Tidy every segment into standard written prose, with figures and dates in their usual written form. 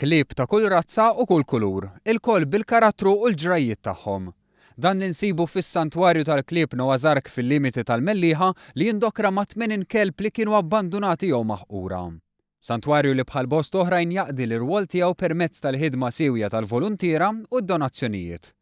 Klieb ta' kull razza u kull kulur, il-koll bil-karattru u l-ġrajiet tagħhom. Dan li nsibu fis-santwarju tal-Klieb Noah's Ark fil-limiti tal-Mellieħa li jindokra ma' 8 kelb li kienu abbandunati jew maħqura. Santwarju li bħal bost oħrajn jaqdi l-irwol tiegħu permezz tal-ħidma sewja tal-voluntiera u d-donazzjonijiet.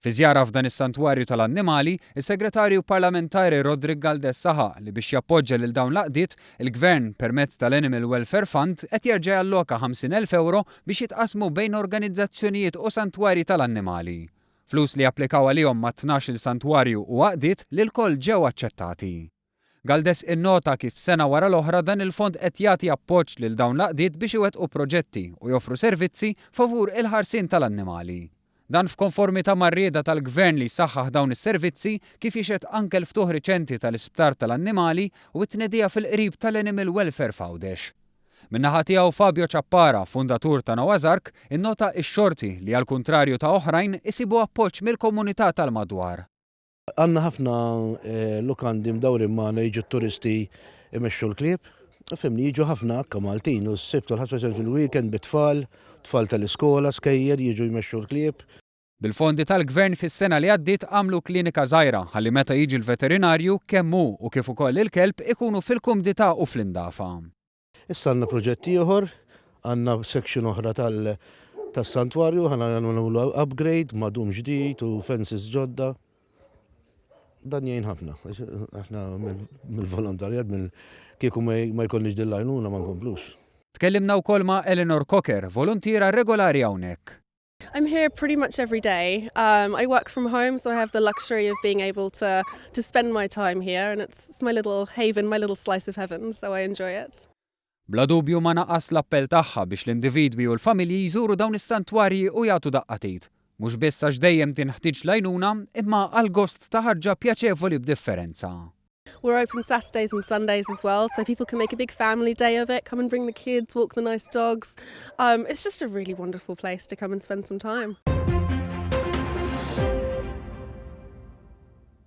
Fi żjara f'dan is-santwarju tal-annimali, is-Segretarju Parlamentari Rodrik Galdes saħaq li biex jappoġġja lil dawn l-għaqdiet, il-Gvern permezz tal-Animal Welfare Fund qed jerġa' jalloka 50,000 euro biex jitqasmu bejn organizzazzjonijiet u santwarji tal-annimali. Flus li applikaw għalihom ma' 12 santwarju u għaqdiet li l-koll ġew aċċettati. Galdes innota kif sena wara l-oħra dan il-fond qed jagħti appoġġ lil dawn l-għaqdiet biex iwettqu proġetti u joffru servizzi favur il-ħarsien tal-annimali. Dan f'konformità mar-rieda tal-Gvern li jsaħħaħ dawn is-servizzi kif jixed anke l-ftuħ riċenti tal-Isptar tal-Annimali u t-tnedija fil-qrib tal-Animal Welfare Foundation. Min-naħa tiegħu Fabio Ciappara, fundatur ta' Noah's Ark, innota x-xorti li għal kuntrarju ta' oħrajn isibu appoġġ mill-komunità tal-madwar. Għandna ħafna lukandi mdawri magħna jiġu turisti imexxu l-Klieb. Fimni jiġu ħafna akka Maltin u s-sibt u l-ħasba fil-weekend bit-tfal, tfal tal-iskola, skejjer jiġu jmexxu l-Klieb. Bil-fondi tal-Gvern fis-sena li għaddiet għamlu klinika żgħira ħalli meta jiġi l-veterinarju kemm hu u kif ukoll il-kelb ikunu fil-kumdità u fl-indafa. Issa għandna proġetti oħor, għandna section oħra tas-santwarju, ħana nagħmlu upgrade, madum ġdid u fences ġodda. Dan jgħin ħafna, aħna mill-volontarjat, kieku ma jkollniex dil-għajnuna ma nkomplux. Tkellimna wkoll ma' Eleanor Cocker, volontiera regolari hawnhekk. I'm here pretty much every day. I work from home, so I have the luxury of being able to spend my time here, and it's my little haven, my little slice of heaven, so I enjoy it. Bla dubju ma naqqas l-appell tagħha biex l-individwi u l-familji jżuru dawn is-santwarji u jagħtu daqqatit. Mhux biss għax dejjem tinħtieġ lajnuna, imma għal gost ta' ħarġa pjaċevoli b'differenza. We're open Saturdays and Sundays as well, so people can make a big family day of it, come and bring the kids, walk the nice dogs. It's just a really wonderful place to come and spend some time.